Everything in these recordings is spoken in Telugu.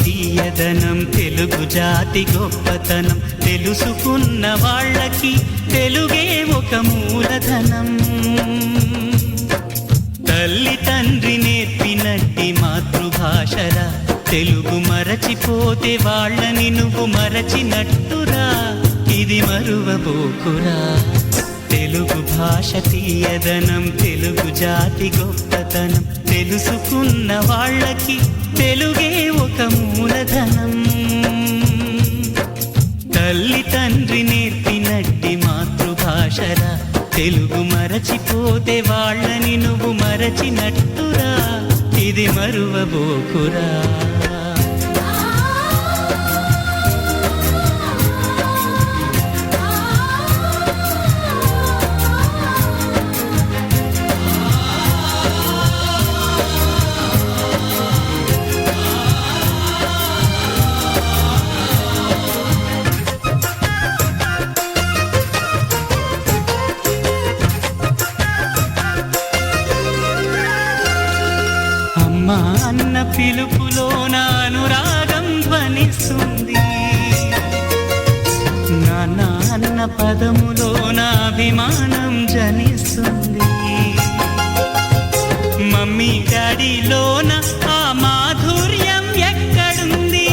తీయదనం తెలుగు జాతి గొప్పతనం తెలుసుకున్న వాళ్ళకి తెలుగే ఒక మూలధనం. తల్లి తండ్రి నేర్పినట్టి మాతృభాషరా తెలుగు మరచిపోతే వాళ్ళని నువ్వు మరచినట్టురా, ఇది మరువబోకురా. తెలుగు భాష తీయదనం తెలుగు జాతి గొప్పతనం తెలుసుకున్న వాళ్ళకి తెలుగే ఒక మూలధనం. తల్లి తండ్రి నేర్పినట్టి మాతృభాషరా తెలుగు మరచిపోతే వాళ్ళని నువ్వు మరచినట్టురా, ఇది మరువబోకురా. అమ్మా అన్న పిలుపులో నా అనురాగం ధ్వనిస్తుంది, నాన్న అన్న పదములో నా అభిమానం జనిస్తుంది. మమ్మీ డాడీలోన ఆ మాధుర్యం ఎక్కడుంది?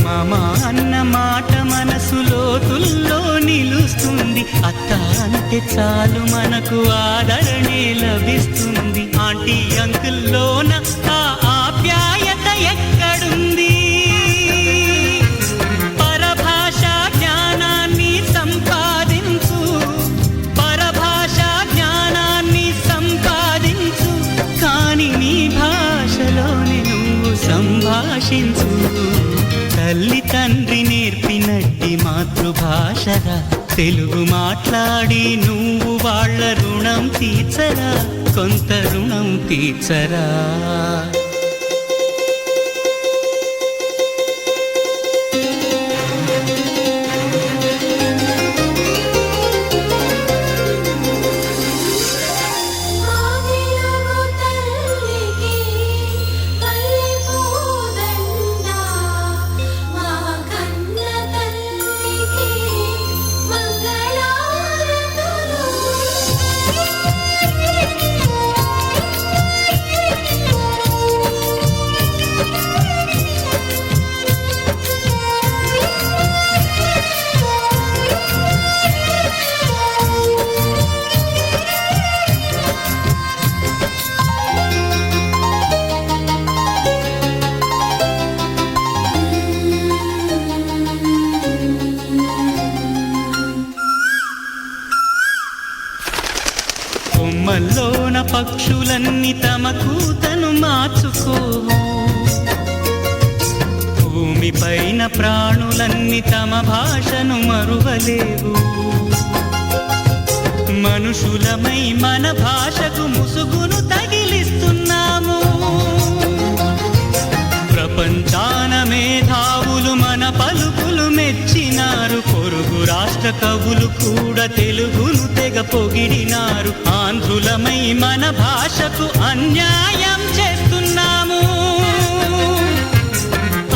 మామా అన్న మాట మనసులో తుల్లో నిలుస్తుంది. అత్త అంటే చాలు మనకు ఆదరణే లభిస్తుంది. ఆంటీ అంకుల్లోన ఆ ఆప్యాయత ఎక్కడుంది? పరభాషా జ్ఞానాన్ని సంపాదించు, పరభాషా జ్ఞానాన్ని సంపాదించు, కాని నీ భాషలోనే నువ్వు సంభాషించు. తల్లి తండ్రి నేర్పినట్టి మాతృభాషరా తెలుగు మాట్లాడి నువ్వు వాళ్ళ రుణం తీర్చరా, కొంత రుణం తీర్చరా. కొమ్మల్లోన పక్షులన్నీ తమ కూతను మార్చుకోవు, భూమిపైన ప్రాణులన్నీ తమ భాషను మరువలేవు. మనుషులమై మన భాషకు ముసుగును తగిలిస్తున్నాము. ప్రపంచాన మేధావులు మన పలుకులు మెచ్చినారు. పొరుగు రాష్ట్ర కవులు కూడా తెలుగును తెగ పొగిడినారు. ఆంధ్రులమై మన భాషకు అన్యాయం చేస్తున్నాము.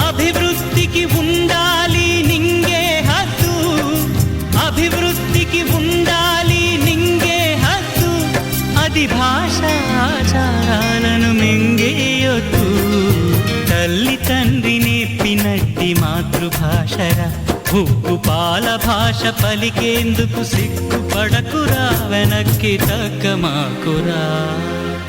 అభివృద్ధికి ఉండాలి నింగే హద్దు, అభివృద్ధికి ఉండాలి నింగే హద్దు, అది భాష ఆచారాలను మింగేయొద్దు. తల్లి తండ్రి నేర్పినట్టి మాతృభాషరా ఉప్పు పాల భాష పలికేందుకు సిగ్గుపడకురా, వెనక్కి తగ్గమాకురా.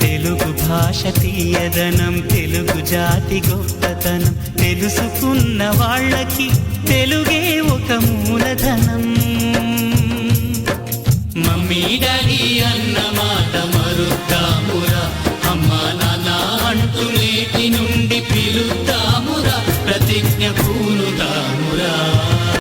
తెలుగు భాష తీయదనం తెలుగు జాతి గొప్పతనం తెలుసుకున్న వాళ్ళకి తెలుగే ఒక మూలధనం. మమ్మీ డాడీ అన్న మాట మరుద్దామురా, అమ్మా నాన్న అంటూ నేటి నుండి పిలుద్దామురా, ప్రతిజ్ఞ పూనుదా.